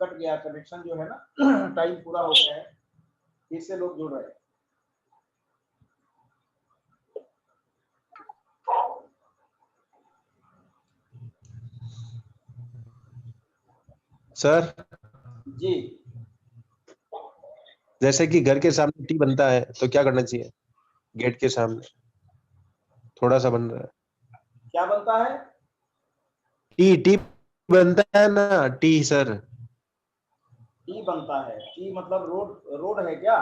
Cut गया connection जो है ना, टाइम पूरा हो गया है, फिर से लोग जुड़ रहे हैं। सर जी, जैसे कि घर के सामने टी बनता है तो क्या करना चाहिए? गेट के सामने थोड़ा सा बन रहा है, क्या बनता है? टी बनता है ना, टी सर। टी बनता है, टी मतलब रोड है क्या?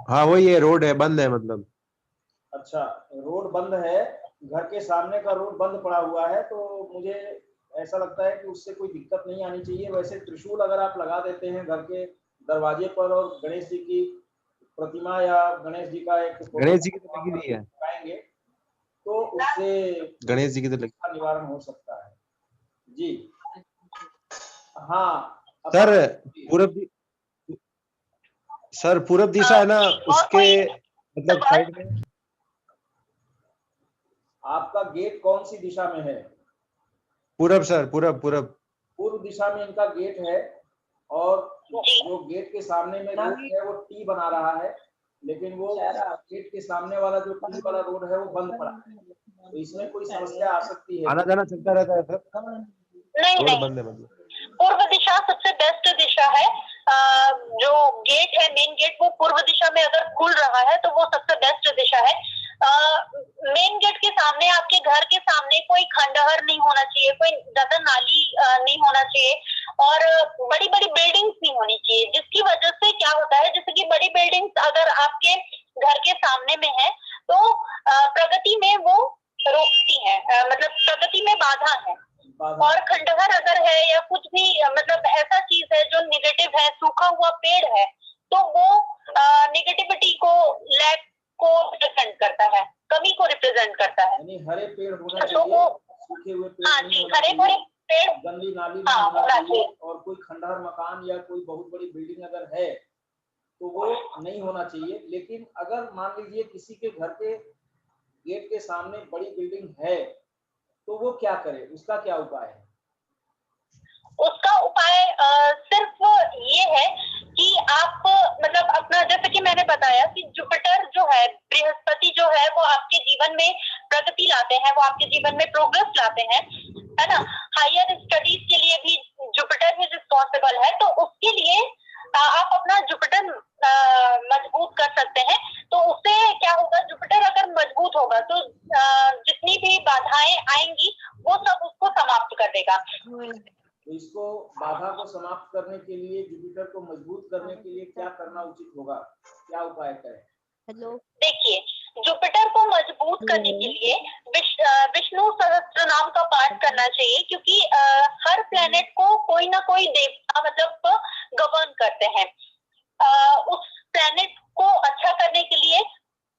हाँ वही है, रोड है, बंद है मतलब। अच्छा, रोड बंद है, घर के सामने का रोड बंद पड़ा हुआ है, तो मुझे ऐसा लगता है कि उससे कोई दिक्कत नहीं आनी चाहिए। वैसे त्रिशूल अगर आप लगा देते हैं घर के दरवाजे पर और गणेश जी की प्रतिमा या गणेश जी का एक फोटो गणेश जी की तो लगी हुई है, लगाएंगे तो उससे गणेश जी की तो लगी। का निवारण हो सकता है। जी हाँ। सर जी, पूरब सर पूरब दिशा है ना, और उसके कोई मतलब सवाल? साइड में। आपका गेट कौन सी दिशा में है? पूरब सर, पूरब। पूर्व दिशा में इनका गेट है, और जी जो गेट के सामने में रोड है वो टी बना रहा है, लेकिन वो गेट के सामने वाला जो टी वाला रोड है वो बंद पड़ा है, तो इसमें कोई समस्या आ सकती है। आना जाना चलता रहता है सर, नहीं रोड नहीं, बंद है मतलब। पूर्व दिशा सबसे बेस्ट दिशा है। जो गेट है, मेन गेट, वो पूर्व दिशा में अगर खुल रहा है तो वो सबसे बेस्ट दिशा है। मेन गेट के सामने, आपके घर के सामने कोई खंडहर नहीं होना चाहिए, कोई ज्यादा नाली नहीं होना चाहिए, और बड़ी बड़ी बिल्डिंग्स नहीं होनी चाहिए, जिसकी वजह से क्या होता है, जैसे कि बड़ी बिल्डिंग्स अगर आपके घर के सामने में है तो प्रगति में वो रोकती है, मतलब प्रगति में बाधा है। और खंडहर अगर है या कुछ भी मतलब ऐसा चीज है जो निगेटिव है, सूखा हुआ पेड़ है, तो वो निगेटिविटी को, लैक को रिप्रेजेंट करता है, कमी को रिप्रेजेंट करता है। यानी हरे पेड़ होना तो चाहिए, वो, सूखे हुए पेड़ हाँ नहीं जी, होना हरे चाहिए, भरे पेड़, गंदी नाली हाँ, नहीं होना होना चाहिए, चाहिए। और कोई खंडहर मकान या कोई बहुत बड़ी बिल्डिंग अगर है तो वो नहीं होना चाहिए। लेकिन अगर मान लीजिए किसी के घर के गेट के सामने बड़ी बिल्डिंग है तो वो क्या करे, उसका क्या उपाय है? उसका उपाय सिर्फ ये है कि आप मतलब अपना, जैसे कि मैंने बताया कि जुपिटर जो है, बृहस्पति जो है, वो आपके जीवन में प्रगति लाते हैं, वो आपके जीवन में प्रोग्रेस लाते हैं, है ना। हायर स्टडीज के लिए भी जुपिटर ही रिस्पॉन्सिबल है, तो उसके लिए आप अपना जुपिटर मजबूत कर सकते हैं। तो उससे क्या होगा, जुपिटर अगर मजबूत होगा तो जितनी भी बाधाएं आएंगी वो सब उसको समाप्त कर देगा। तो इसको, बाधा को समाप्त करने के लिए, जुपिटर को मजबूत करने के लिए क्या करना उचित होगा, क्या उपाय करें? देखिए, जुपिटर को मजबूत करने के लिए विष्णु सहस्त्र नाम का पाठ करना चाहिए, क्योंकि हर प्लेनेट को कोई ना कोई देवता मतलब गवर्न करते हैं। उस प्लेनेट को अच्छा करने के लिए,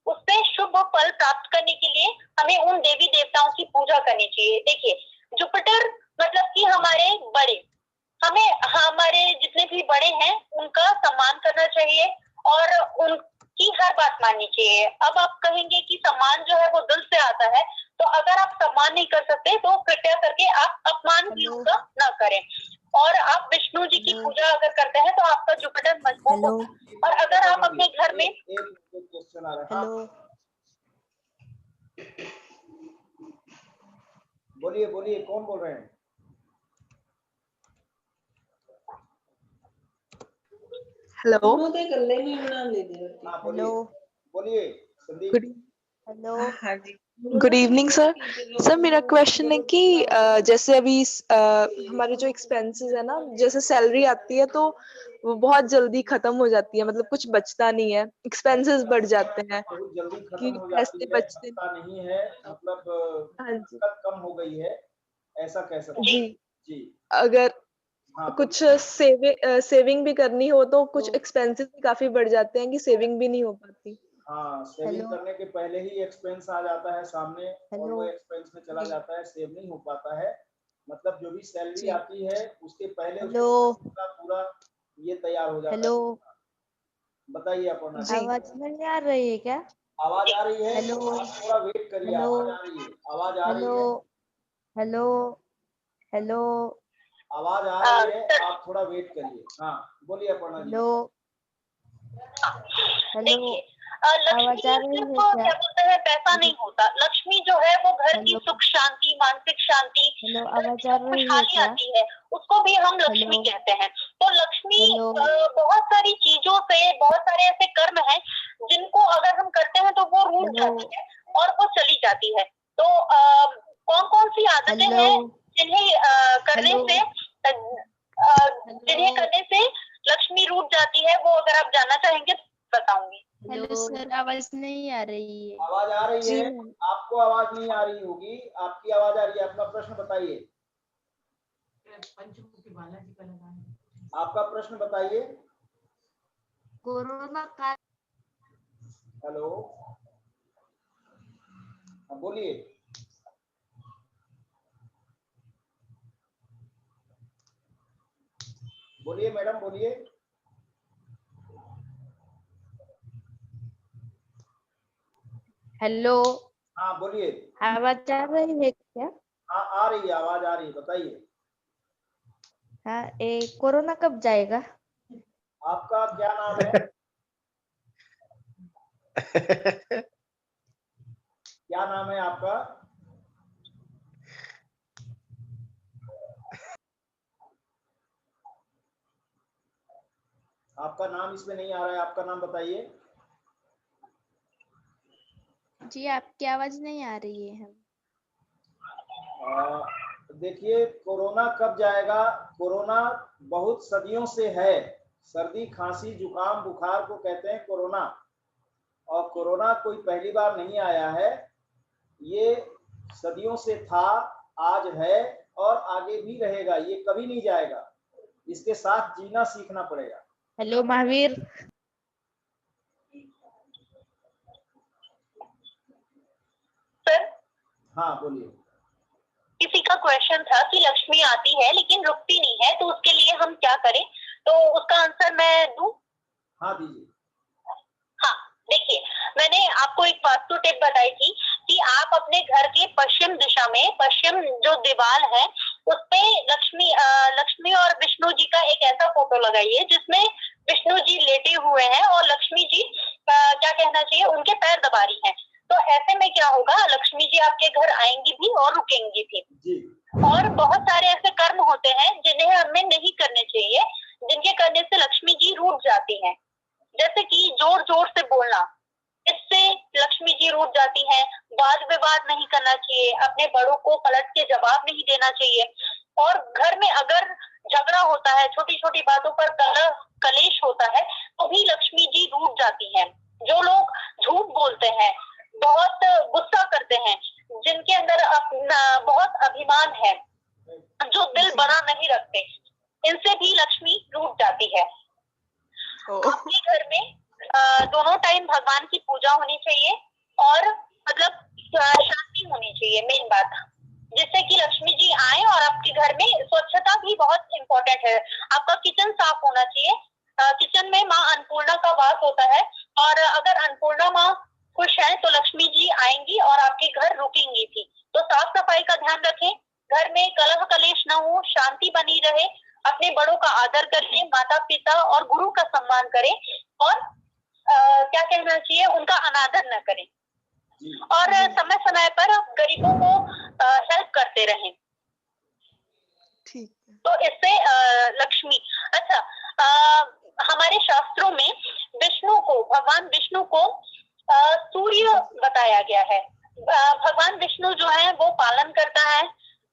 उससे शुभ फल प्राप्त करने के लिए हमें उन देवी देवताओं की पूजा करनी चाहिए। देखिए, जुपिटर मतलब कि हमारे बड़े, हमें हमारे जितने भी बड़े हैं उनका सम्मान करना चाहिए और उनकी हर बात माननी चाहिए। अब आप कहेंगे कि सम्मान जो है वो दिल से आता है, तो अगर आप सम्मान नहीं कर सकते तो कृपया करके आप अपमान भी उनका ना करें, और आप विष्णु जी की पूजा अगर करते हैं तो आपका जुपिटर मजबूत होगा। और अगर आप अपने घर में, एक क्वेश्चन आ रहा है, बोलिए बोलिए, कौन बोल रहे हैं? हेलो हाँ बोलिए बोलिए, संदीप। हाँ जी, गुड इवनिंग सर। सर मेरा क्वेश्चन है कि जैसे अभी हमारे जो एक्सपेंसेस है ना, जैसे सैलरी आती है तो वो बहुत जल्दी खत्म हो जाती है, मतलब कुछ बचता नहीं है, एक्सपेंसेस बढ़ जाते हैं बहुत जल्दी कि खत्म हो पैसे जाती है, बचते पता नहीं है, मतलब हाँ जी दिक्कत कम हो गई है, ऐसा कह सकते जी। हैं। जी अगर हाँ, कुछ सेविंग भी करनी हो तो कुछ एक्सपेंसेस भी काफी बढ़ जाते हैं कि सेविंग भी नहीं हो पाती। हाँ, सेविंग करने के पहले ही एक्सपेंस आ जाता है सामने, और वो एक्सपेंस में चला जाता है, सेव नहीं हो पाता है। मतलब जो भी सैलरी जी आती है उसके पहले उसका पूरा ये तैयार हो जाता है। बताइए अपर्णा जी। जी आवाज नहीं आ रही है क्या? आवाज आ रही है? हेलो आप थोड़ा वेट करिए, हेलो आवाज आ रही है, आवाज आ रही हेलो है। हेलो हेलो आवाज आ रही है, आप थोड़ा वेट करिए। हाँ बोलिए अपर्णा जी। हेलो हेलो, देखिए आवाज लक्ष्मी आ रही सिर्फ है क्या? क्या बोलते हैं पैसा नहीं होता, लक्ष्मी जो है वो घर की हेलो सुख शांति, मानसिक शांति, हेलो, घर आवाज में आ जो रही है खुशहाली क्या? आती है उसको भी हम लक्ष्मी हेलो कहते हैं। तो लक्ष्मी हेलो बहुत सारी चीजों से, बहुत सारे ऐसे कर्म हैं जिनको अगर हम करते हैं तो वो रूठ हेलो जाती है और वो चली जाती है। तो कौन कौन सी आदतें हेलो हैं जिन्हें करने हेलो से जिन्हें करने से लक्ष्मी रूठ जाती है, वो अगर आप जानना चाहेंगे तो बताऊंगी। हेलो सर, आवाज नहीं आ रही है। आवाज आ रही जी है, आपको आवाज नहीं आ रही होगी, आपकी आवाज आ रही है। आपका प्रश्न बताइए, आपका प्रश्न बताइए। कोरोना का हेलो, बोलिए। बोलिए मैडम, बोलिए। हेलो, हाँ बोलिए। आवाज आ रही है क्या? हाँ आ रही है, आवाज आ रही है, बताइए। हाँ, कोरोना कब जाएगा? आपका क्या नाम है? क्या नाम है आपका? आपका नाम इसमें नहीं आ रहा है, आपका नाम बताइए। जी, आपकी आवाज नहीं आ रही है। हम देखिए, कोरोना कब जाएगा? कोरोना बहुत सदियों से है। सर्दी, खांसी, जुकाम, बुखार को कहते हैं कोरोना। और कोरोना कोई पहली बार नहीं आया है, ये सदियों से था, आज है और आगे भी रहेगा। ये कभी नहीं जाएगा, इसके साथ जीना सीखना पड़ेगा। हेलो महावीर, सर हाँ बोलिए। किसी का क्वेश्चन था कि लक्ष्मी आती है लेकिन रुकती नहीं है, तो उसके लिए हम क्या करें? तो उसका आंसर मैं दूं? हाँ दीजिए। हाँ, देखिए, मैंने आपको एक वास्तु टिप बताई थी कि आप अपने घर के पश्चिम दिशा में, पश्चिम जो दीवार है उस पे लक्ष्मी और विष्णु जी का एक ऐसा फोटो लगाइए जिसमें विष्णु जी लेटे हुए हैं और लक्ष्मी जी क्या कहना चाहिए, उनके पैर दबा रही हैं। तो ऐसे में क्या होगा, लक्ष्मी जी आपके घर आएंगी भी और रुकेंगी भी। जी। और बहुत सारे ऐसे कर्म होते हैं जिन्हें हमें नहीं करने चाहिए, जिनके करने से लक्ष्मी जी रूठ जाती हैं। जैसे कि जोर जोर से बोलना, इससे लक्ष्मी जी रूठ जाती हैं। वाद विवाद नहीं करना चाहिए, अपने बड़ों को पलट के जवाब नहीं देना चाहिए। और घर में अगर झगड़ा होता है, छोटी छोटी बातों पर कलेश होता है, तो भी लक्ष्मी जी रूठ जाती हैं। जो लोग झूठ बोलते हैं, बहुत गुस्सा करते हैं, जिनके अंदर अपना बहुत अभिमान है, जो दिल बड़ा नहीं रखते, इनसे भी लक्ष्मी रूठ जाती है। आपके घर में दोनों टाइम भगवान की पूजा होनी चाहिए और मतलब शांति होनी चाहिए, मेन बात, जिससे कि लक्ष्मी जी आए। और आपके घर में स्वच्छता भी बहुत इम्पोर्टेंट है। आपका किचन साफ होना चाहिए। किचन में माँ अन्नपूर्णा का वास होता है, और अगर अन्नपूर्णा माँ खुश है तो लक्ष्मी जी आएंगी और आपके घर रुकेंगी भी। तो साफ सफाई का ध्यान रखें, घर में कलह कलेश न हो, शांति बनी रहे, अपने बड़ों का आदर करें, माता पिता और गुरु का सम्मान करें, और क्या कहना चाहिए, उनका अनादर न करें, और समय समय पर गरीबों को हेल्प करते रहें। ठीक है। तो इससे लक्ष्मी, अच्छा, हमारे शास्त्रों में विष्णु को, भगवान विष्णु को सूर्य बताया गया है। भगवान विष्णु जो है वो पालन करता है,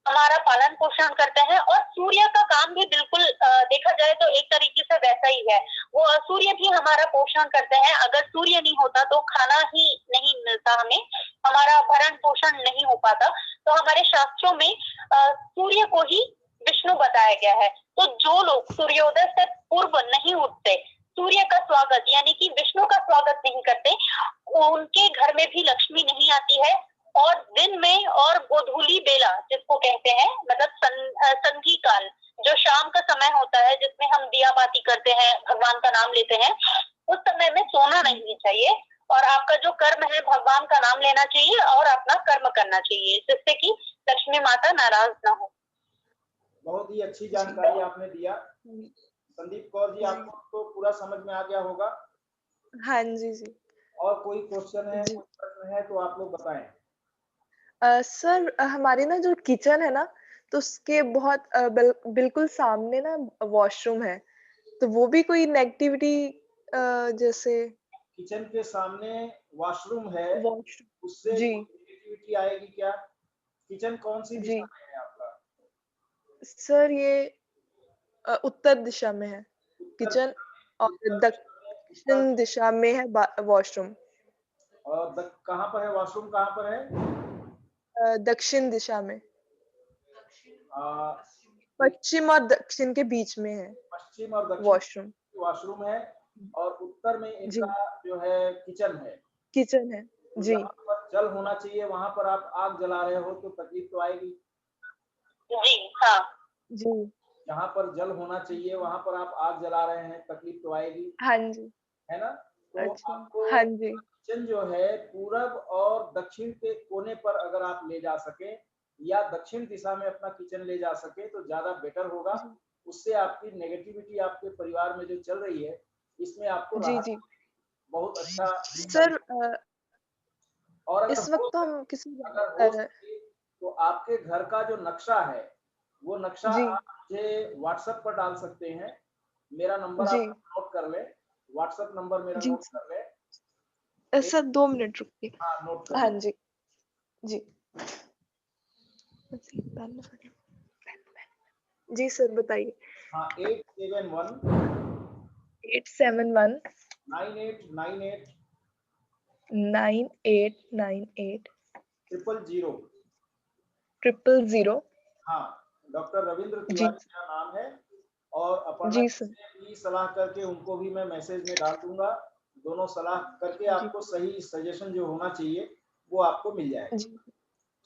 हमारा पालन पोषण करते हैं, और सूर्य का काम भी बिल्कुल देखा जाए तो एक तरीके से वैसा ही है। वो सूर्य भी हमारा पोषण करते हैं। अगर सूर्य नहीं होता तो खाना ही नहीं मिलता हमें, हमारा भरण पोषण नहीं हो पाता। तो हमारे शास्त्रों में सूर्य को ही विष्णु बताया गया है। तो जो लोग सूर्योदय से पूर्व नहीं उठते, सूर्य का स्वागत यानी कि विष्णु का स्वागत नहीं करते, उनके घर में भी लक्ष्मी नहीं आती है। और दिन में और गोधूली बेला जिसको कहते हैं, मतलब संधि काल, जो शाम का समय होता है जिसमें हम दिया बाती करते हैं, भगवान का नाम लेते हैं, उस समय में सोना नहीं चाहिए। और आपका जो कर्म है, भगवान का नाम लेना चाहिए और अपना कर्म करना चाहिए, जिससे कि लक्ष्मी माता नाराज ना हो। बहुत ही अच्छी जानकारी आपने दिया। संदीप कौर जी, आपको तो पूरा समझ में आ गया होगा। हाँ जी जी। और कोई क्वेश्चन है, जी। कोई प्रश्न है तो आप लोग बताएं। सर हमारी ना जो किचन है ना, तो उसके बहुत बिल्कुल सामने ना वॉशरूम है, तो वो भी कोई नेगेटिविटी जैसे किचन के सामने वॉशरूम है, वॉशरूम? उससे जी नेगेटिविटी आएगी क्या? किचन कौन सी जी दिशा में है आपका? सर ये उत्तर दिशा में है उत्तर किचन, और उत्तर दक्षिण दिशा में है वॉशरूम। और कहाँ पर है वॉशरूम, कहाँ पर है? दक्षिण दिशा में, आ, पश्चिम और दक्षिण के बीच में है पश्चिम और दक्षिण वॉशरूम। वॉशरूम है, और उत्तर में जी इनका जो है किचन है। किचन है तो जी जहाँ पर जल होना चाहिए वहां पर आप आग जला रहे हो तो तकलीफ तो आएगी। जी हाँ। जी। जहाँ पर जल होना चाहिए वहां पर आप आग जला रहे हैं, तकलीफ तो आएगी, हाँ जी। है ना? तो अच्छा। आपको हाँ जी किचन जो है पूरब और दक्षिण के कोने पर अगर आप ले जा सके या दक्षिण दिशा में अपना किचन ले जा सके तो ज्यादा बेटर होगा। जी उससे आपकी नेगेटिविटी आपके परिवार में जो चल रही है इसमें आपको जी राहत जी। बहुत अच्छा। सर और अगर इस वक्त हो तो हम किसी सके तो आपके घर का जो नक्शा है वो नक्शा जी आप मुझे व्हाट्सएप पर डाल सकते हैं। मेरा नंबर जी आप नोट कर ले, व्हाट्सएप नंबर मेरा जी नोट कर ले। सर 2 मिनट रुकिए। हाँ, नोट कर हाँ ले। जी जी जी सर बताइए। हाँ, 871 871 9898 9898 000। 000। हाँ, डॉक्टर रविंद्र जी तिवारी मेरा नाम है। और अपर्णा जी जी सर। से भी सलाह करके उनको भी मैं मैसेज में डाल दूंगा। दोनों सलाह करके जी आपको सही सजेशन जो होना चाहिए वो आपको मिल जाएगा। जी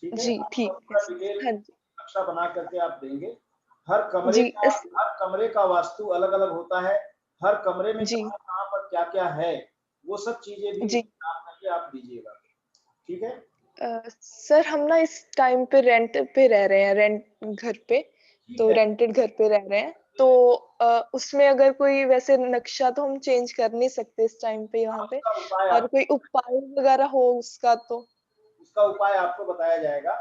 ठीक है, जी आपको ठीक है पूरा सर। डिटेल हाँ जी नक्शा बना करके आप देंगे। हर जी कमरे का वास्तु अलग अलग होता है। हर कमरे में जी कहाँ पर क्या क्या है वो सब चीजें भी जी आप करके आप दीजिएगा। ठीक है, सर हम ना इस टाइम पे रेंट पे रह रहे हैं, रेंट घर पे, ठीक तो है। रेंटेड घर पे रह रहे हैं, तो उसमें अगर कोई वैसे नक्शा तो हम चेंज कर नहीं सकते इस टाइम पे यहाँ पे, उसका उपाय और कोई उपाय वगैरह हो उसका तो? उसका उपाय आपको बताया जाएगा।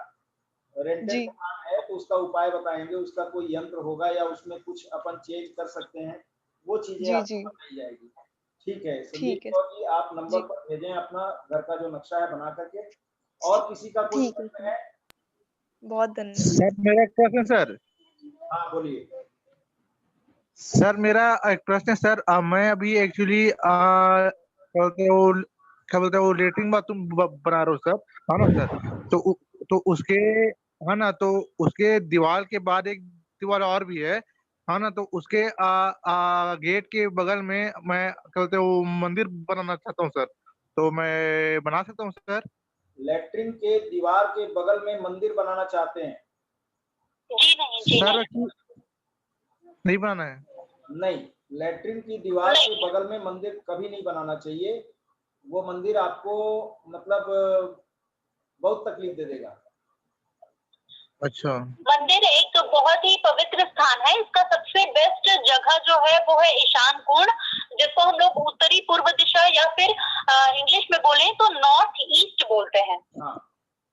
रेंटेड जी मकान है तो उसका उपाय बताएंगे। उसका कोई यंत्र होगा या उसमें कुछ अपन चेंज कर सकते हैं, वो चीजें जी जी आपको बताई जाएगी। ठीक है संदीप ठीक है कौर जी, आप नंबर जी पर भेजें अपना घर का जो नक्शा है बना करके। और किसी का कोई ठीक है प्रश्न सर, है? बहुत धन्यवाद। सर मेरा एक प्रश्न सर। हाँ बोलिए। सर मेरा एक प्रश्न है सर। मैं अभी एक्चुअली क्या बोलते हैं वो लेटरिन बाथरूम बना रहा हूँ सर, है ना सर? तो उसके, है ना, तो उसके दीवार के बाद एक दीवार और भी है ना? तो उसके गेट के बगल में मैं क्या बोलते हैं वो मंदिर बनाना चाहता हूँ सर, तो मैं बना सकता हूँ सर? लेटरिन के दीवार के बगल में मंदिर बनाना चाहते हैं? जी नहीं, जी सर नहीं। नहीं बनाना है? नहीं, लेटरिन की दीवार के बगल में मंदिर कभी नहीं बनाना चाहिए। वो मंदिर आपको मतलब बहुत तकलीफ दे देगा। अच्छा मंदिर एक बहुत ही पवित्र स्थान है। इसका सबसे बेस्ट जगह जो है वो है ईशान कोण, जिसको हम लोग उत्तरी पूर्व दिशा या फिर इंग्लिश में बोले तो नॉर्थ ईस्ट बोलते हैं। हाँ,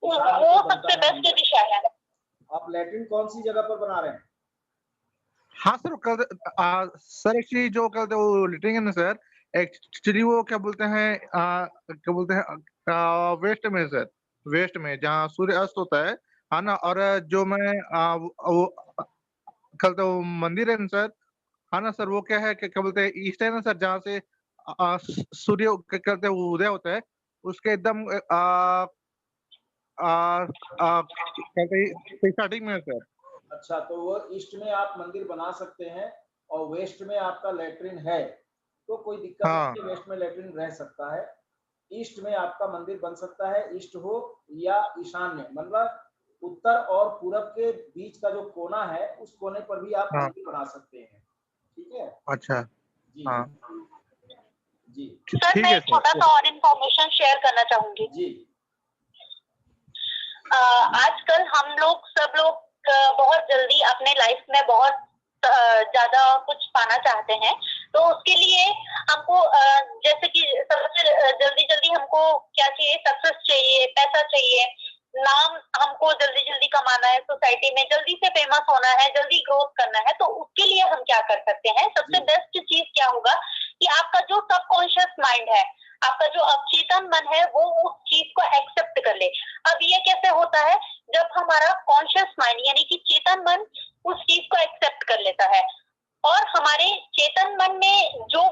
वो सबसे बेस्ट दिशा है। आप लेटरिन कौन सी जगह पर बना रहे हैं? हाँ सर, सर एक्चुअली जो कहते हैं वो लिटिंग है ना सर, एक्चुअली वो क्या बोलते हैं वेस्ट में सर, वेस्ट में जहाँ सूर्य अस्त होता है ना? और जो मैं वो कहते वो मंदिर है ना सर, है ना सर, वो क्या है क्या बोलते हैं ईस्ट है ना सर, जहाँ से सूर्य क्या कहते हैं वो उदय होता है, उसके एकदम कहते स्टार्टिंग में है सर। अच्छा, तो वो ईस्ट में आप मंदिर बना सकते हैं और वेस्ट में आपका लेटरिन है तो कोई दिक्कत हाँ नहीं है। वेस्ट में लेटरिन रह सकता है, ईस्ट में आपका मंदिर बन सकता है। ईस्ट हो या ईशान्य, मतलब उत्तर और पूरब के बीच का जो कोना है उस कोने पर भी आप हाँ मंदिर बना सकते हैं। ठीक है अच्छा जी। हाँ जी सर ठीक मैं है एक छोटा सर। सा और इन्फॉर्मेशन शेयर करना चाहूंगी। जी आजकल हम लोग सब लोग बहुत जल्दी अपने अपने लाइफ में बहुत ज्यादा कुछ पाना चाहते हैं, तो उसके लिए हमको जैसे कि सबसे जल्दी जल्दी हमको क्या चाहिए, सक्सेस चाहिए, पैसा चाहिए, नाम हमको जल्दी जल्दी कमाना है, सोसाइटी में जल्दी से फेमस होना है, जल्दी ग्रोथ करना है। तो उसके लिए हम क्या कर सकते हैं? सबसे बेस्ट चीज क्या होगा कि आपका जो सबकॉन्शियस माइंड है, आपका जो अवचेतन मन है, वो उस चीज को एक्सेप्ट कर ले। अब ये कैसे होता है? जब हमारा कॉन्शियस माइंड यानी कि चेतन मन उस चीज को एक्सेप्ट कर लेता है, और हमारे चेतन मन ने जो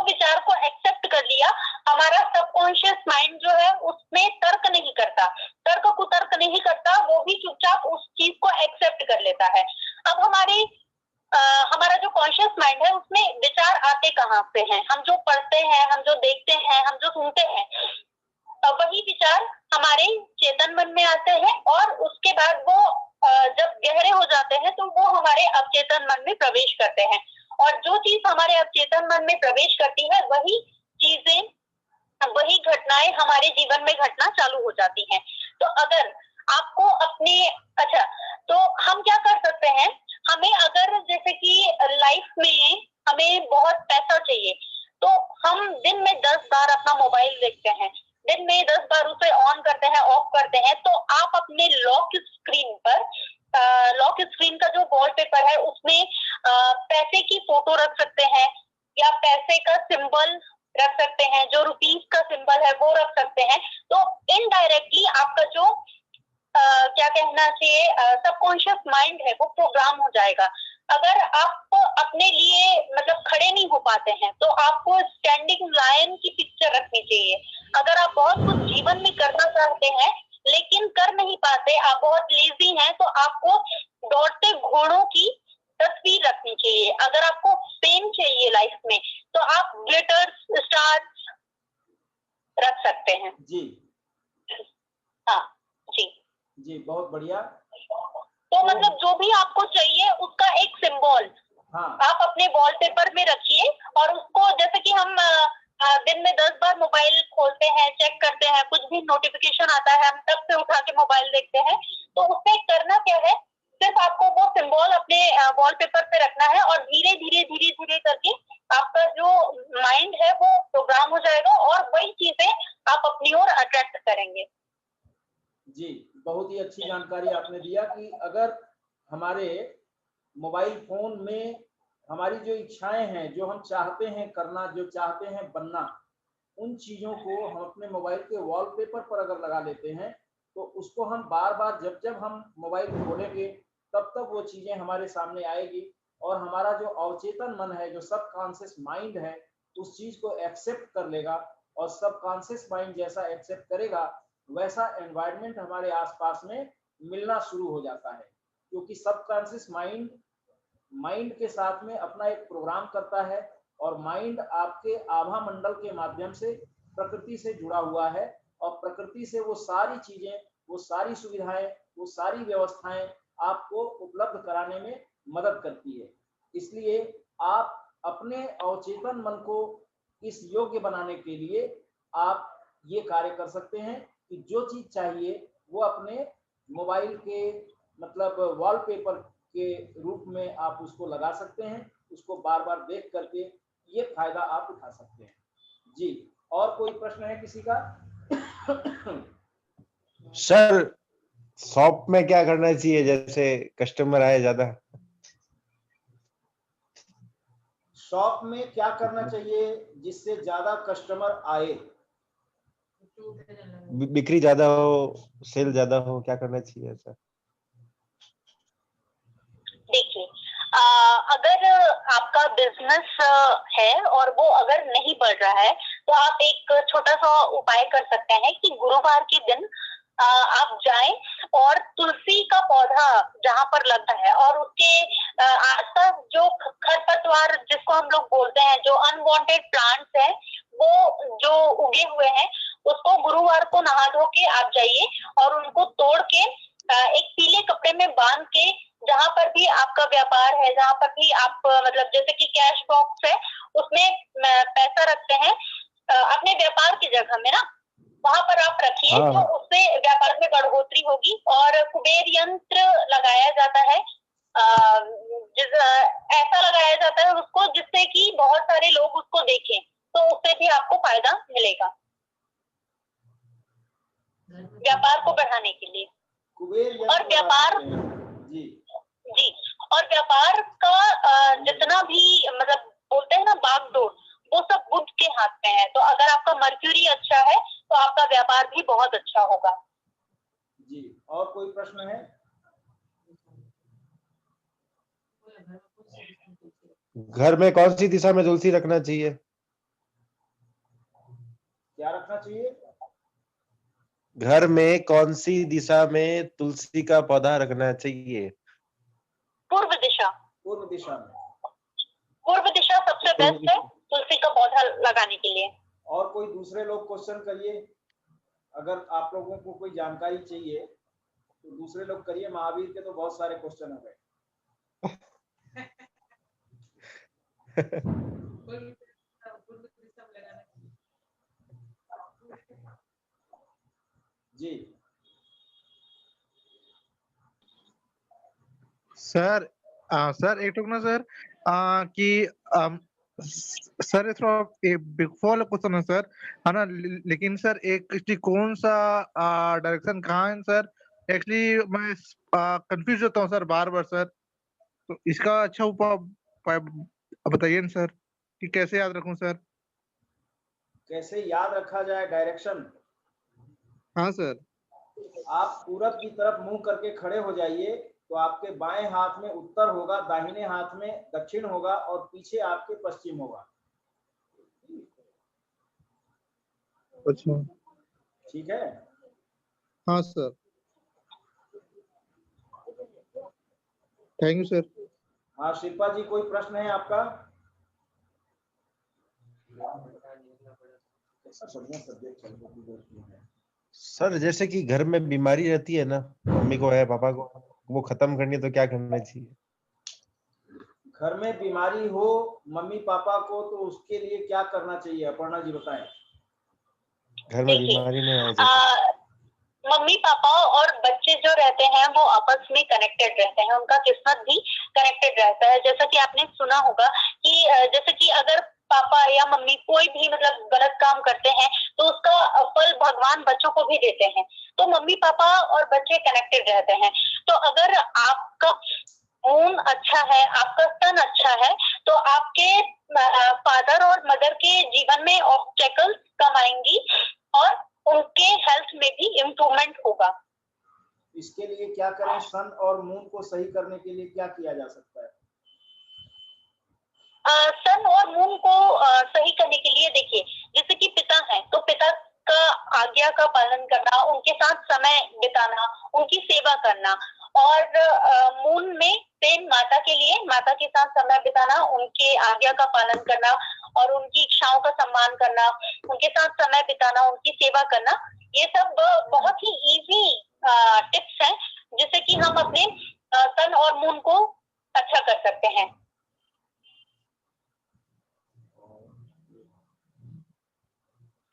विचार को एक्सेप्ट कर लिया, हमारा सबकॉन्शियस माइंड जो है उसमें तर्क नहीं करता, तर्क कुतर्क नहीं करता, वो भी चुपचाप उस चीज को एक्सेप्ट कर लेता है। अब हमारा जो कॉन्शियस माइंड है उसमें विचार आते कहाँ से हैं? हम जो पढ़ते हैं, हम जो देखते हैं, हम जो सुनते हैं, वही विचार हमारे चेतन मन में आते हैं, और उसके बाद वो जब गहरे हो जाते हैं तो वो हमारे अवचेतन मन में प्रवेश करते हैं, और जो चीज हमारे अवचेतन मन में प्रवेश करती है वही चीजें, वही घटनाएं हमारे जीवन में घटना चालू हो जाती हैं। तो अगर आपको तो हम क्या कर सकते हैं? हमें अगर जैसे कि लाइफ में हमें बहुत पैसा चाहिए, तो हम दिन में 10 बार अपना मोबाइल देखते हैं, दिन में 10 बार उसे ऑन करते हैं, ऑफ करते हैं, तो आप अपने लॉक स्क्रीन का जो वॉलपेपर है उसमें पैसे की फोटो रख सकते हैं, या पैसे का सिंबल रख सकते हैं, जो रुपीस का सिंबल है वो रख सकते हैं। तो इनडायरेक्टली आपका जो क्या कहना चाहिए, सबकॉन्शियस माइंड है वो प्रोग्राम हो जाएगा। अगर आप अपने लिए मतलब खड़े नहीं हो पाते हैं, तो आपको स्टैंडिंग लायन की पिक्चर रखनी चाहिए। अगर आप बहुत कुछ जीवन में करना चाहते हैं लेकिन कर नहीं पाते, आप बहुत लेजी हैं, तो आपको दौड़ते घोड़ों की तस्वीर रखनी चाहिए। अगर आपको फेम चाहिए लाइफ में, तो आप ग्लिटर्स, स्टार्स रख सकते हैं। जी हाँ जी जी, बहुत बढ़िया। तो मतलब जो भी आपको चाहिए उसका एक सिंबल आप अपने वॉलपेपर में रखिए, और उसको जैसे कि हम दिन में 10 बार मोबाइल खोलते हैं, चेक करते हैं, कुछ भी नोटिफिकेशन आता है हम तब से उठा के मोबाइल देखते हैं, तो उसमें करना क्या है, सिर्फ आपको वो सिंबल अपने वॉलपेपर पे रखना है, और धीरे धीरे करके आपका जो माइंड है वो प्रोग्राम हो जाएगा, और वही चीजें आप अपनी ओर अट्रैक्ट करेंगे। जी, बहुत ही अच्छी जानकारी आपने दिया कि अगर हमारे मोबाइल फोन में हमारी जो इच्छाएं हैं, जो हम चाहते हैं करना, जो चाहते हैं बनना, उन चीजों को हम अपने मोबाइल के वॉलपेपर पर अगर लगा लेते हैं, तो उसको हम बार बार जब हम मोबाइल खोलेंगे तब वो चीजें हमारे सामने आएगी, और हमारा जो अवचेतन मन है, जो सबकॉन्शियस माइंड है, उस चीज को एक्सेप्ट कर लेगा, और सबकॉन्शियस माइंड जैसा एक्सेप्ट करेगा वैसा एनवायरनमेंट हमारे आसपास में मिलना शुरू हो जाता है। क्योंकि सबकॉन्शियस माइंड के साथ में अपना एक प्रोग्राम करता है, और माइंड आपके आभा मंडल के माध्यम से प्रकृति से जुड़ा हुआ है, और प्रकृति से वो सारी चीजें, वो सारी सुविधाएं, वो सारी व्यवस्थाएं आपको उपलब्ध कराने में मदद करती है। इसलिए आप अपने अवचेतन मन को इस योग्य बनाने के लिए आप ये कार्य कर सकते हैं कि जो चीज चाहिए वो अपने मोबाइल के मतलब वॉलपेपर के रूप में आप उसको लगा सकते हैं, उसको बार बार देख करके ये फायदा आप उठा सकते हैं। जी, और कोई प्रश्न है किसी का? सर, शॉप में क्या करना चाहिए जैसे कस्टमर आए ज्यादा? शॉप में क्या करना चाहिए जिससे ज्यादा कस्टमर आए? बिक्री ज्यादा हो, सेल ज्यादा हो, क्या करना चाहिए सर? देखिए, अगर आपका बिजनेस है और वो अगर नहीं बढ़ रहा है, तो आप एक छोटा सा उपाय कर सकते हैं कि गुरुवार के दिन आप जाएं और तुलसी का पौधा जहां पर लगता है और उसके आसपास जो खरपतवार जिसको हम लोग बोलते हैं, जो अनवांटेड प्लांट्स हैं, वो जो उगे हुए हैं, उसको गुरुवार को नहा धो के आप जाइए और उनको तोड़ के एक पीले कपड़े में बांध के, जहां पर भी आपका व्यापार है, जहां पर भी आप मतलब जैसे कि कैश बॉक्स है उसमें पैसा रखते हैं अपने व्यापार की जगह में ना, वहां पर आप रखिए, हाँ। तो उससे व्यापार में बढ़ोतरी होगी। और कुबेर यंत्र लगाया जाता है, ऐसा लगाया जाता है उसको जिससे कि बहुत सारे लोग उसको देखें, तो उससे भी आपको फायदा मिलेगा व्यापार को बढ़ाने के लिए। कुबेर और यंत्र व्यापार लगा सकते हैं। जी और व्यापार का जितना भी मतलब बोलते हैं ना बागडोर, वो सब बुध के हाथ में है। तो अगर आपका मर्क्यूरी अच्छा है तो आपका व्यापार भी बहुत अच्छा होगा। जी, और कोई प्रश्न है? घर में कौन सी दिशा में तुलसी रखना चाहिए? क्या रखना चाहिए? घर में कौन सी दिशा में तुलसी का पौधा रखना चाहिए? पूर्व दिशा। पूर्व दिशा में। पूर्व दिशा सबसे बेस्ट है तुलसी का पौधा लगाने के लिए। और कोई दूसरे लोग क्वेश्चन करिए, अगर आप लोगों को कोई जानकारी चाहिए तो दूसरे लोग करिए। महावीर के तो बहुत सारे क्वेश्चन हो गए। जी सर सर एक टुक ना सर कि सर थोड़ा बिग फॉल क्वेश्चन है सर, है ना, लेकिन सर एक एक्चुअली कौन सा डायरेक्शन कहाँ है सर? एक्चुअली मैं कंफ्यूज होता हूँ सर बार बार सर, तो इसका अच्छा उपाय बताइए ना सर कि कैसे याद रखूं सर। कैसे याद रखा जाए डायरेक्शन? हाँ सर। आप पूरब की तरफ मुंह करके खड़े हो जाइए, तो आपके बाएं हाथ में उत्तर होगा, दाहिने हाथ में दक्षिण होगा और पीछे आपके पश्चिम होगा। अच्छा ठीक है? हाँ सर, थैंक यू सर। हाँ शिल्पा जी, कोई प्रश्न है आपका? सर जैसे कि घर में बीमारी रहती है ना, मम्मी को है पापा को, वो खत्म करनी है तो क्या करना चाहिए? घर में बीमारी हो मम्मी पापा को, तो उसके लिए क्या करना चाहिए? अपर्णा जी बताएं। घर में बीमारी नहीं आए जैसे। मम्मी पापा और बच्चे जो रहते हैं वो आपस में कनेक्टेड रहते हैं, उनका किस्मत भी कनेक्टेड रहता है। जैसा कि आपने सुना होगा कि जैसे कि अगर पापा या मम्मी कोई भी मतलब गलत काम करते हैं तो उसका फल भगवान बच्चों को भी देते हैं। तो मम्मी पापा और बच्चे कनेक्टेड रहते हैं। तो अगर आपका मून अच्छा है, आपका सन अच्छा है, तो आपके फादर और मदर के जीवन में ऑब्स्टेकल्स कम आएंगी और उनके हेल्थ में भी इम्प्रूवमेंट होगा। इसके लिए क्या करें? सन और मून को सही करने के लिए क्या किया जा सकता है? सन और मून को सही करने के लिए देखिए, जैसे कि पिता है तो पिता का आज्ञा का पालन करना, उनके साथ समय बिताना, उनकी सेवा करना। और मून में सेम माता के लिए माता के साथ समय बिताना, उनके आज्ञा का पालन करना और उनकी इच्छाओं का सम्मान करना, उनके साथ समय बिताना, उनकी सेवा करना, ये सब बहुत ही इजी टिप्स हैं जिससे कि हम अपने सन और मून को अच्छा कर सकते हैं।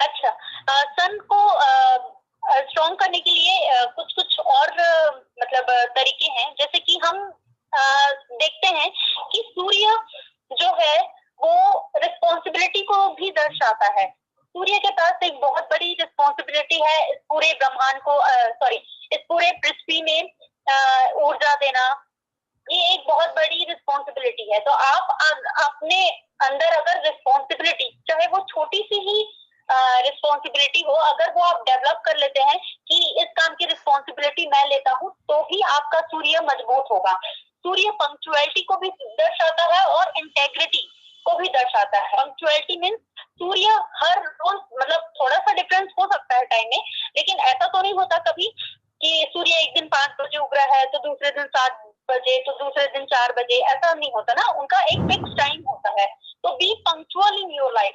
अच्छा, सन को स्ट्रॉन्ग करने के लिए कुछ कुछ और मतलब तरीके हैं। जैसे कि हम देखते हैं कि सूर्य जो है वो रिस्पॉन्सिबिलिटी को भी दर्शाता है। सूर्य के पास एक बहुत बड़ी रिस्पॉन्सिबिलिटी है इस पूरे ब्रह्मांड को, इस पूरे पृथ्वी में ऊर्जा देना। ये एक बहुत बड़ी रिस्पॉन्सिबिलिटी है। तो आप अपने अंदर अगर रिस्पॉन्सिबिलिटी, चाहे वो छोटी सी ही रिस्पॉन्सिबिलिटी हो, अगर वो आप डेवलप कर लेते हैं कि इस काम की रिस्पॉन्सिबिलिटी मैं लेता हूँ, तो ही आपका सूर्य मजबूत होगा। सूर्य पंक्चुअलिटी को भी दर्शाता है और इंटेग्रिटी को भी दर्शाता है। पंक्चुअलिटी मीन्स सूर्य हर रोज, मतलब थोड़ा सा डिफरेंस हो सकता है टाइम में, लेकिन ऐसा तो नहीं होता कभी कि सूर्य एक दिन 5 बजे उग रहा है तो दूसरे दिन 7 बजे, तो दूसरे दिन 4 बजे, ऐसा नहीं होता ना। उनका एक फिक्स टाइम होता है। तो B punctual in your life.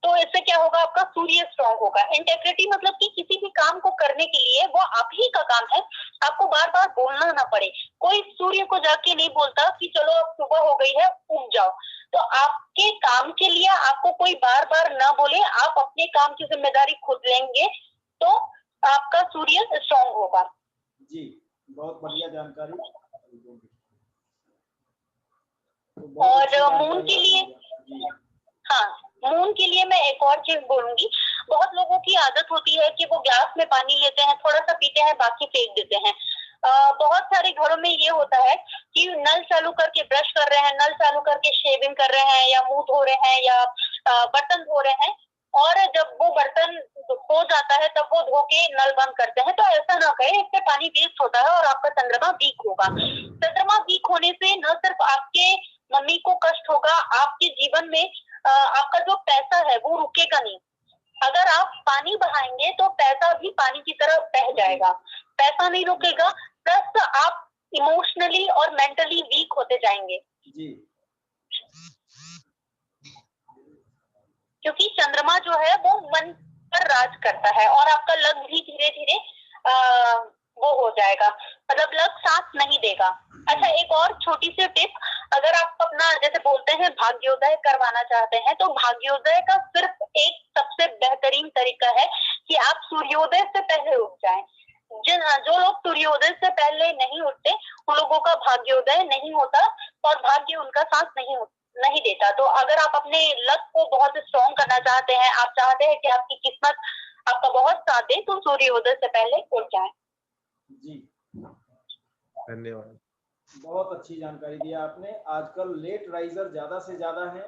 तो इससे क्या होगा? आपका सूर्य स्ट्रॉन्ग होगा। इंटेग्रिटी मतलब कि किसी भी काम को करने के लिए वो आप ही का काम है, आपको बार बार बोलना ना पड़े। कोई सूर्य को जाके नहीं बोलता कि चलो अब सुबह हो गई है उग जाओ। तो आपके काम के लिए आपको कोई बार बार ना बोले, आप अपने काम की जिम्मेदारी खुद लेंगे तो आपका सूर्य स्ट्रॉन्ग होगा। जी, बहुत बढ़िया जानकारी। और मून के लिए, हाँ, मून के लिए मैं एक और चीज बोलूंगी। बहुत लोगों की आदत होती है कि वो ग्लास में पानी लेते हैं, थोड़ा सा पीते हैं, बाकी फेंक देते हैं। बहुत सारे घरों में ये होता है कि नल चालू करके ब्रश कर रहे हैं, नल चालू करके शेविंग कर रहे हैं, या मुंह धो रहे हैं, या बर्तन धो रहे हैं, और जब वो बर्तन हो जाता है तब वो धो के नल बंद करते हैं। तो ऐसा ना करें, इससे पानी वेस्ट होता है और आपका चंद्रमा वीक होगा। चंद्रमा वीक होने से न सिर्फ आपके मम्मी को कष्ट होगा, आपके जीवन में आपका जो पैसा है वो रुकेगा नहीं। अगर आप पानी बहाएंगे तो पैसा भी पानी की तरह बह जाएगा, पैसा नहीं रुकेगा, प्लस आप इमोशनली और मेंटली वीक होते जाएंगे। जी। क्योंकि चंद्रमा जो है वो मन पर राज करता है, और आपका लक भी धीरे धीरे वो हो जाएगा, मतलब लक साथ नहीं देगा। अच्छा, एक और छोटी सी टिप, अगर आप अपना जैसे बोलते हैं भाग्योदय करवाना चाहते हैं, तो भाग्योदय का सिर्फ एक सबसे बेहतरीन तरीका है कि आप सूर्योदय से पहले उठ जाएं। जो लोग सूर्योदय से पहले नहीं उठते उन लोगों का भाग्योदय नहीं होता और भाग्य उनका साथ नहीं देता। तो अगर आप अपने लक को बहुत स्ट्रॉन्ग करना चाहते हैं, आप चाहते हैं कि आपकी किस्मत आपका बहुत साथ दे, तो सूर्योदय से पहले उठ जाएं। जी, धन्यवाद। बहुत अच्छी जानकारी दिया आपने। आजकल लेट राइजर ज्यादा से ज्यादा हैं,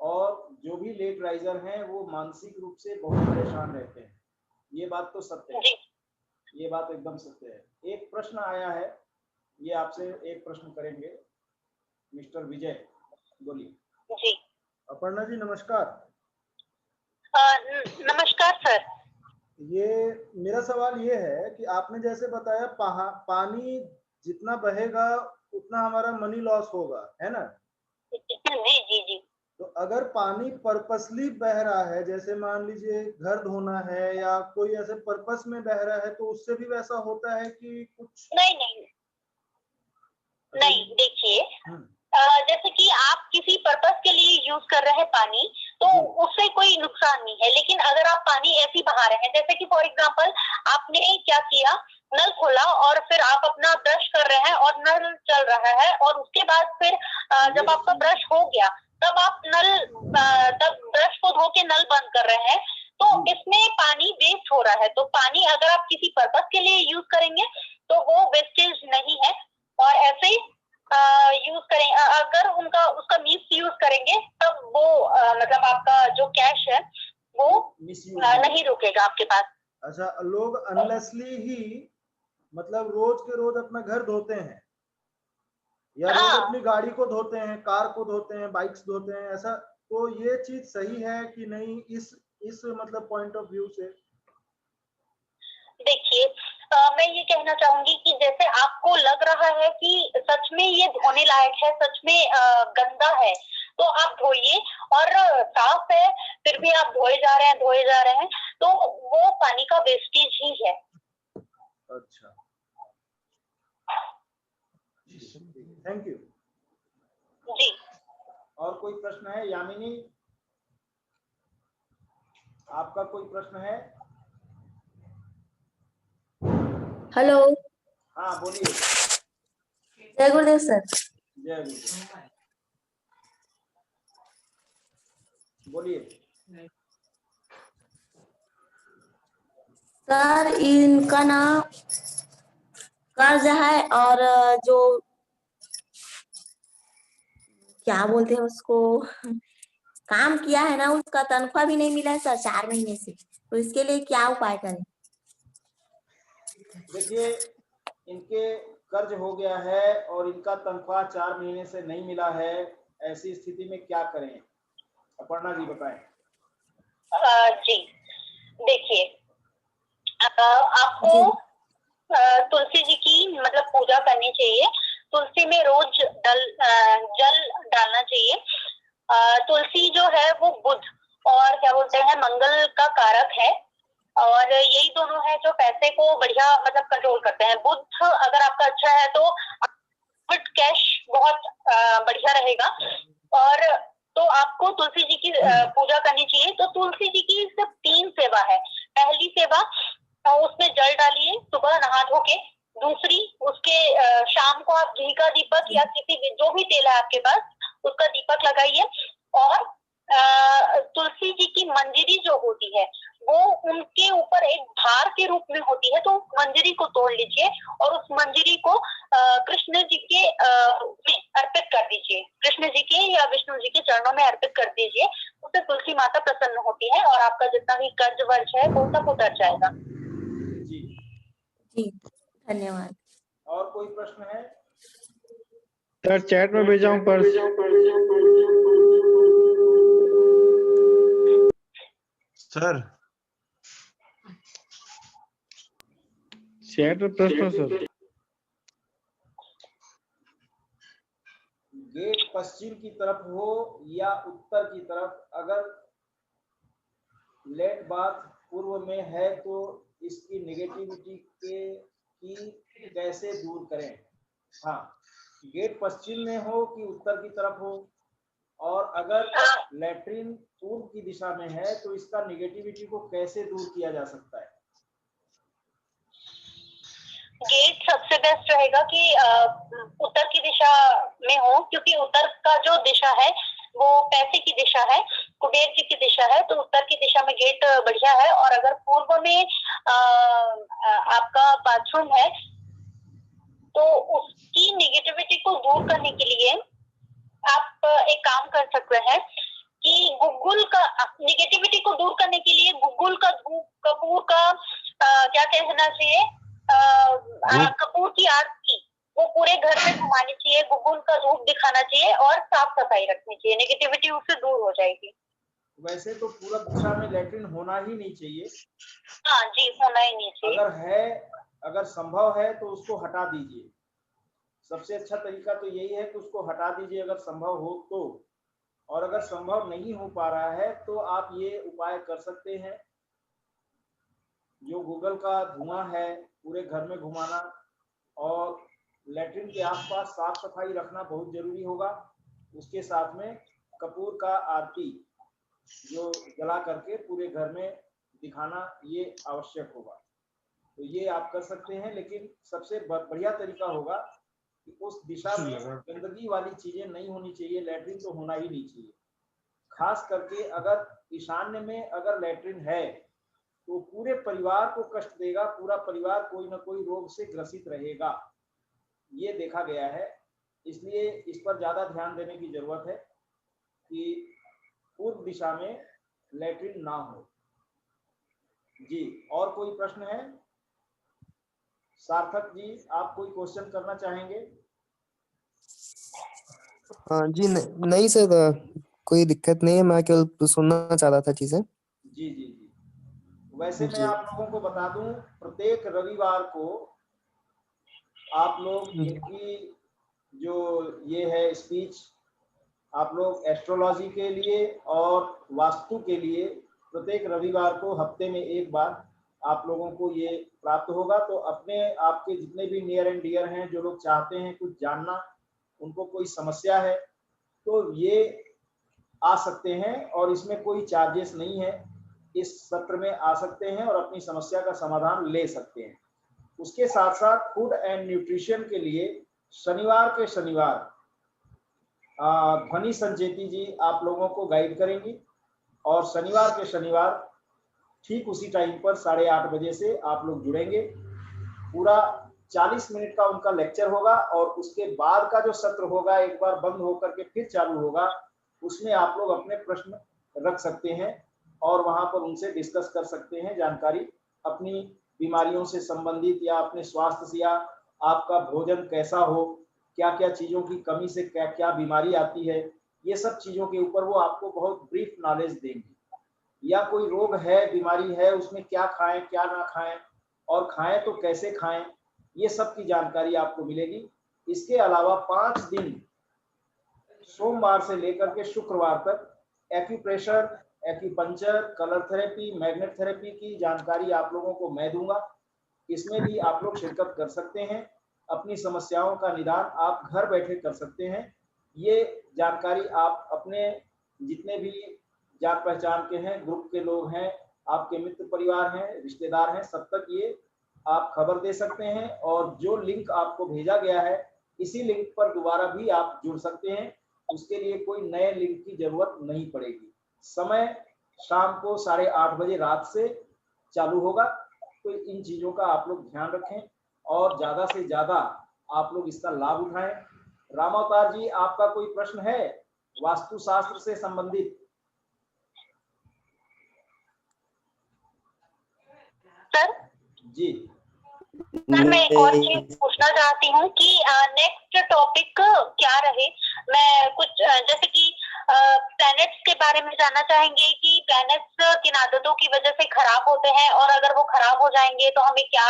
और जो भी लेट राइजर हैं वो मानसिक रूप से बहुत परेशान रहते हैं। ये बात तो सत्य है, ये बात एकदम सत्य है। एक प्रश्न आया है, ये आपसे एक प्रश्न करेंगे मिस्टर विजय, बोलिए। जी, अपर्णा जी नमस्कार। नमस्कार सर। ये मेरा सवाल ये है कि आपने जैसे बताया पानी जितना बहेगा उतना हमारा मनी लॉस होगा, है ना? जी जी जी। तो अगर पानी पर्पसली बह रहा है, जैसे मान लीजिए घर धोना है या कोई ऐसे पर्पस में बह रहा है, तो उससे भी वैसा होता है कि कुछ? नहीं, देखिए, जैसे कि आप किसी पर्पस के लिए यूज कर रहे हैं पानी, तो उससे कोई नुकसान नहीं है। लेकिन अगर आप पानी ऐसे बहा रहे हैं, जैसे कि फॉर एग्जांपल आपने क्या किया, नल खोला और फिर आप अपना ब्रश कर रहे हैं और नल चल रहा है, और उसके बाद फिर जब आपका ब्रश हो गया तब आप तब ब्रश को धो के नल बंद कर रहे हैं, तो इसमें पानी वेस्ट हो रहा है। तो पानी अगर आप किसी पर्पस के लिए यूज करेंगे तो वो वेस्टेज नहीं है, और ऐसे यूज करें, अगर उसका मिस यूज करेंगे तब वो मतलब आपका जो कैश है वो नहीं रुकेगा आपके पास। अच्छा, लोग अनलेसली ही मतलब रोज के रोज अपना घर धोते हैं, या रोज अपनी गाड़ी को धोते हैं, कार को धोते हैं, बाइक्स धोते हैं, ऐसा, तो ये चीज सही है कि नहीं इस मतलब पॉइंट ऑफ व्यू से? देखिए, मैं ये कहना चाहूंगी कि जैसे आपको लग रहा है कि सच में ये धोने लायक है, सच में गंदा है, तो आप धोइए, और साफ है फिर भी आप धोए जा रहे हैं, तो वो पानी का वेस्टेज ही है। अच्छा, थैंक यू जी। और कोई प्रश्न है? यामिनी, आपका कोई प्रश्न है? हेलो। हाँ बोलिए। जय गुरुदेव सर। जय गुरुदेव, बोलिए। सर, इनका ना कर्ज है, और जो क्या बोलते हैं उसको, काम किया है ना, उसका तनख्वाह भी नहीं मिला है सर 4 महीने से, तो इसके लिए क्या उपाय करें? देखिए, इनके कर्ज हो गया है और इनका तनख्वाह 4 महीने से नहीं मिला है, ऐसी स्थिति में क्या करें? अपर्णा जी बताएं। जी, देखिए, आपको तुलसी जी की मतलब पूजा करनी चाहिए। तुलसी में रोज जल डालना चाहिए। तुलसी जो है वो बुध और क्या बोलते हैं मंगल का कारक है, और यही दोनों है जो पैसे को बढ़िया मतलब कंट्रोल करते हैं। बुध अगर आपका अच्छा है तो कैश बहुत बढ़िया रहेगा, और तो आपको तुलसी जी की पूजा करनी चाहिए। तो तुलसी जी की सिर्फ 3 सेवा है। पहली सेवा, उसमें जल डालिए सुबह नहा धो के। दूसरी, उसके शाम को आप घी का दीपक या किसी भी जो भी तेल है आपके पास उसका दीपक लगाइए। और तुलसी जी की मंजरी जो होती है वो उनके ऊपर एक भार के रूप में होती है, तो उस मंजरी को तोड़ लीजिए और उस मंजरी को कृष्ण जी के अर्पित कर दीजिए, कृष्ण जी के या विष्णु जी के चरणों में अर्पित कर दीजिए। उससे तुलसी माता प्रसन्न होती है और आपका जितना भी कर्ज वर्ज है वो सब उतर जाएगा। जी जी धन्यवाद। और कोई प्रश्न है? सर चैट में भेजा हूँ पर्स। सर चैट में प्रश्न सर। गेट पश्चिम की तरफ हो या उत्तर की तरफ, अगर लेट बाथ पूर्व में है तो इसकी नेगेटिविटी की कैसे दूर करें? हाँ, गेट पश्चिम में हो कि उत्तर की तरफ हो, और अगर लैट्रिन पूर्व की दिशा में है तो इसका नेगेटिविटी को कैसे दूर किया जा सकता है? गेट सबसे बेस्ट रहेगा कि उत्तर की दिशा में हो, क्योंकि उत्तर का जो दिशा है वो पैसे की दिशा है, कुबेर जी की दिशा है, तो उत्तर की दिशा में गेट बढ़िया है। और अगर पूर्व में आपका बाथरूम है तो उसकी नेगेटिविटी को दूर करने के लिए आप एक काम कर सकते हैं कि गुग्गुल का नेगेटिविटी को दूर करने के लिए गुग्गुल का धूप, कपूर का क्या कहना चाहिए, कपूर की आरती वो पूरे घर में घुमानी चाहिए, गुग्गुल का धूप दिखाना चाहिए और साफ सफाई रखनी चाहिए, नेगेटिविटी उससे दूर हो जाएगी। वैसे तो पूरा दिशा में लैट्रिन होना ही नहीं चाहिए। हाँ जी, होना ही नहीं चाहिए। अगर संभव है तो उसको हटा दीजिए। सबसे अच्छा तरीका तो यही है कि उसको हटा दीजिए अगर संभव हो तो। और अगर संभव नहीं हो पा रहा है तो आप ये उपाय कर सकते हैं, जो गूगल का धुआं है पूरे घर में घुमाना, और लैट्रिन के आसपास साफ सफाई रखना बहुत जरूरी होगा। उसके साथ में कपूर का आरती जो जला करके पूरे घर में दिखाना ये आवश्यक होगा। तो ये आप कर सकते हैं, लेकिन सबसे बढ़िया तरीका होगा कि उस दिशा में गंदगी वाली चीजें नहीं होनी चाहिए, लैट्रिन तो होना ही नहीं चाहिए। खास करके अगर ईशान्य में अगर लैट्रिन है तो पूरे परिवार को कष्ट देगा, पूरा परिवार कोई ना कोई रोग से ग्रसित रहेगा, ये देखा गया है। इसलिए इस पर ज्यादा ध्यान देने की जरूरत है कि पूर्व दिशा में लैट्रिन ना हो। जी, और कोई प्रश्न है? सार्थक जी, आप कोई क्वेश्चन करना चाहेंगे? हाँ जी, नहीं सर, कोई दिक्कत नहीं है, मैं केवल सुनना चाह रहा था चीजें। जी जी जी। वैसे मैं आप लोगों को बता दूं, प्रत्येक रविवार को आप लोग इनकी जो ये है स्पीच, आप लोग एस्ट्रोलॉजी के लिए और वास्तु के लिए प्रत्येक रविवार को हफ्ते में एक बार आप लोगों को ये प्राप्त होगा। तो अपने आपके जितने भी नियर एंड डियर हैं, जो लोग चाहते हैं कुछ जानना, उनको कोई समस्या है तो ये आ सकते हैं और इसमें कोई चार्जेस नहीं है। इस सत्र में आ सकते हैं और अपनी समस्या का समाधान ले सकते हैं। उसके साथ साथ फूड एंड न्यूट्रिशन के लिए शनिवार के शनिवार ध्वनि संचेती जी आप लोगों को गाइड करेंगी, और शनिवार के शनिवार ठीक उसी टाइम पर 8:30 बजे से आप लोग जुड़ेंगे। पूरा 40 मिनट का उनका लेक्चर होगा और उसके बाद का जो सत्र होगा एक बार बंद होकर के फिर चालू होगा, उसमें आप लोग अपने प्रश्न रख सकते हैं और वहां पर उनसे डिस्कस कर सकते हैं, जानकारी अपनी बीमारियों से संबंधित या अपने स्वास्थ्य से, या आपका भोजन कैसा हो, क्या क्या चीजों की कमी से क्या क्या बीमारी आती है, ये सब चीजों के ऊपर वो आपको बहुत ब्रीफ नॉलेज देंगे। या कोई रोग है, बीमारी है, उसमें क्या खाएं क्या ना खाएं और खाएं तो कैसे खाएं, ये सब की जानकारी आपको मिलेगी। इसके अलावा 5 दिन सोमवार से लेकर के शुक्रवार तक acupressure, acupuncture, colour therapy, magnet therapy की जानकारी आप लोगों को मैं दूंगा। इसमें भी आप लोग शिरकत कर सकते हैं, अपनी समस्याओं का निदान आप घर बैठे कर सकते हैं। ये जानकारी आप अपने जितने भी जान पहचान के हैं, ग्रुप के लोग हैं, आपके मित्र परिवार हैं, रिश्तेदार हैं, सब तक ये आप खबर दे सकते हैं। और जो लिंक आपको भेजा गया है, इसी लिंक पर दोबारा भी आप जुड़ सकते हैं, उसके लिए कोई नए लिंक की जरूरत नहीं पड़ेगी। समय शाम को 8:30 बजे रात से चालू होगा। तो इन चीजों का आप लोग ध्यान रखें और ज्यादा से ज्यादा आप लोग इसका लाभ उठाएं। रामावतार जी, आपका कोई प्रश्न है वास्तुशास्त्र से संबंधित? सर जी सर, मैं एक और चीज पूछना चाहती हूँ कि नेक्स्ट टॉपिक क्या रहे। मैं कुछ जैसे कि प्लैनेट्स के बारे में जानना चाहेंगे कि प्लैनेट्स किन आदतों की वजह से खराब होते हैं, और अगर वो खराब हो जाएंगे तो हमें क्या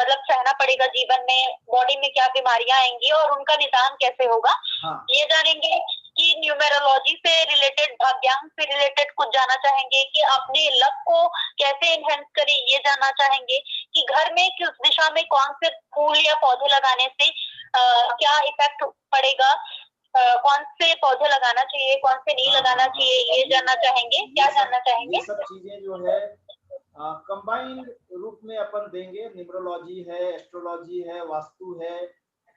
मतलब सहना पड़ेगा जीवन में, बॉडी में क्या बीमारियां आएंगी और उनका निदान कैसे होगा। हाँ। ये जानेंगे कि न्यूमेरोलॉजी से रिलेटेड, भाग्यांक से रिलेटेड कुछ जानना चाहेंगे कि अपने लक को कैसे एनहेंस करें, ये जानना चाहेंगे कि घर में किस दिशा में कौन से फूल या पौधे लगाने से क्या इफेक्ट पड़ेगा, कौन से पौधे लगाना चाहिए, कौन से नहीं लगाना चाहिए, ये जानना चाहेंगे। क्या जानना चाहेंगे? ये सब चीजें जो है कंबाइंड रूप में अपन देंगे। न्यूमरोलॉजी है, एस्ट्रोलॉजी है, वास्तु है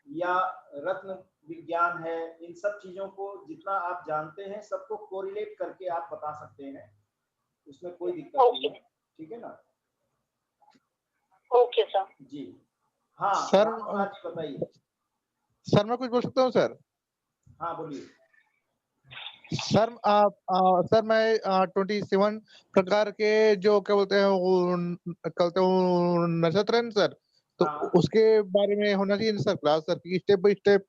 या रत्न विज्ञान है, इन सब चीजों को जितना आप जानते हैं सबको कोरिलेट करके आप बता सकते हैं, उसमें कोई दिक्कत नहीं है। ठीक है ना? ओके सर जी। हाँ सर, आज बताइए। सर मैं कुछ बोल सकता हूँ सर? हाँ बोलिए। सर सर मैं 27 प्रकार के जो क्या बोलते हैं वो नक्षत्र हैं सर, तो हाँ। उसके बारे में होना चाहिए सर क्लास सर की स्टेप बाय स्टेप।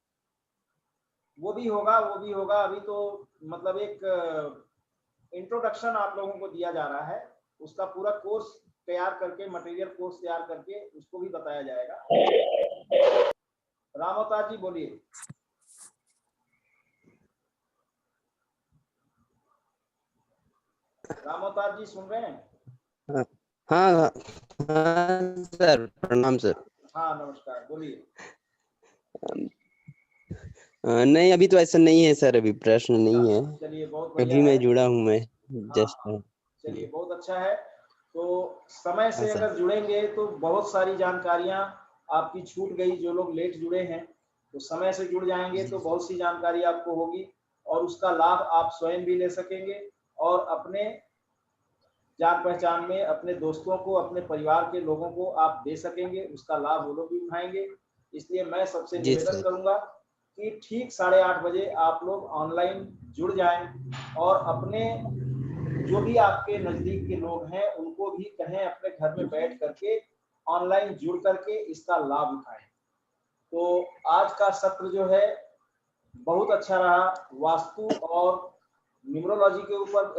वो भी होगा, वो भी होगा। अभी तो मतलब एक इंट्रोडक्शन आप लोगों को दिया जा रहा है, उसका पूरा कोर्स तैयार करके, मटेरियल कोर्स तैयार करके उसको भी बताया जाएगा। रामवतार जी बोलिए। रामवतार जी सुन रहे हैं? हाँ हाँ सर, प्रणाम सर। हाँ नमस्कार, बोलिए। नहीं अभी तो ऐसा नहीं है सर, अभी प्रश्न नहीं है। चलिए बहुत बढ़िया अभी मैं है। जुड़ा हूँ, मैं जस्ट। चलिए बहुत अच्छा है। तो समय से हाँ, अगर जुड़ेंगे तो बहुत सारी जानकारियां आपकी छूट गई। जो लोग लेट जुड़े हैं तो समय से जुड़ जाएंगे तो बहुत सी जानकारी आपको होगी और उसका लाभ आप स्वयं भी ले सकेंगे और अपने जान पहचान में अपने दोस्तों को, अपने परिवार के लोगों को आप दे सकेंगे, उसका लाभ वो लोग भी उठाएंगे। इसलिए मैं सबसे जी निवेदन सर। करूंगा कि ठीक 8:30 बजे आप लोग ऑनलाइन जुड़ जाएं और अपने जो भी आपके नजदीक के लोग हैं उनको भी कहें अपने घर में बैठ करके ऑनलाइन जुड़ करके इसका लाभ उठाएं। तो आज का सत्र जो है बहुत अच्छा रहा। वास्तु और न्यूमरोलॉजी के ऊपर,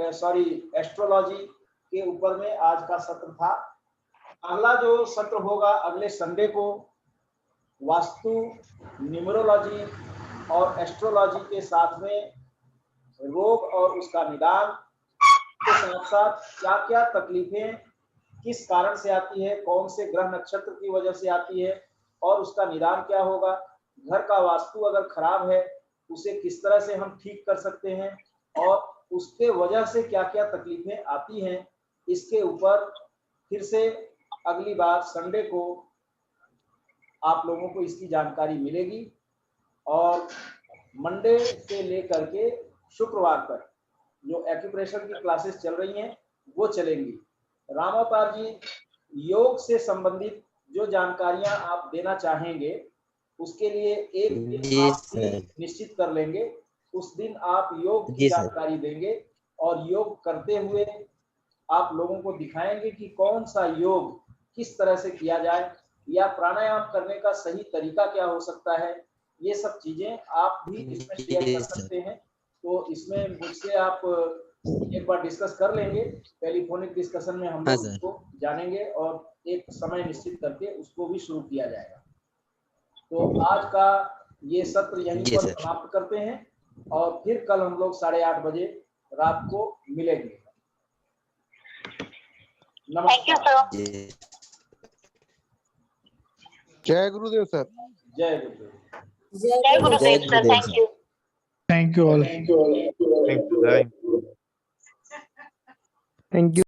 एस्ट्रोलॉजी के ऊपर में आज का सत्र था। अगला जो सत्र होगा अगले संडे को वास्तु, न्यूमरोलॉजी और एस्ट्रोलॉजी के साथ में रोग और उसका निदान के साथ साथ क्या क्या तकलीफें किस कारण से आती है, कौन से ग्रह नक्षत्र की वजह से आती है और उसका निदान क्या होगा। घर का वास्तु अगर खराब है उसे किस तरह से हम ठीक कर सकते हैं और उसके वजह से क्या क्या तकलीफें आती हैं, इसके ऊपर फिर से अगली बार संडे को आप लोगों को इसकी जानकारी मिलेगी और मंडे से लेकर के शुक्रवार तक जो एक्यूप्रेशर की क्लासेस चल रही हैं वो चलेंगी। रामावतार जी, योग से संबंधित जो जानकारियां आप देना चाहेंगे उसके लिए एक दिन आप निश्चित कर लेंगे। उस दिन आप योग की जानकारी देंगे और योग करते हुए आप लोगों को दिखाएंगे कि कौन सा योग किस तरह से किया जाए या प्राणायाम करने का सही तरीका क्या हो सकता है। ये सब चीजें आप भी इसमें शेयर कर सकते हैं। तो इसमें मुझसे आप एक बार डिस्कस कर लेंगे, टेलीफोनिक डिस्कशन में हम लोग उसको जानेंगे और एक समय निश्चित करके उसको भी शुरू किया जाएगा। तो आज का ये सत्र यहीं पर समाप्त करते हैं और फिर कल हम लोग 8:30 बजे रात को मिलेंगे। नमस्कार। जय गुरुदेव सर। जय गुरुदेव। जय गुरुदेव sir. Thank you. Thank you all. Thank you.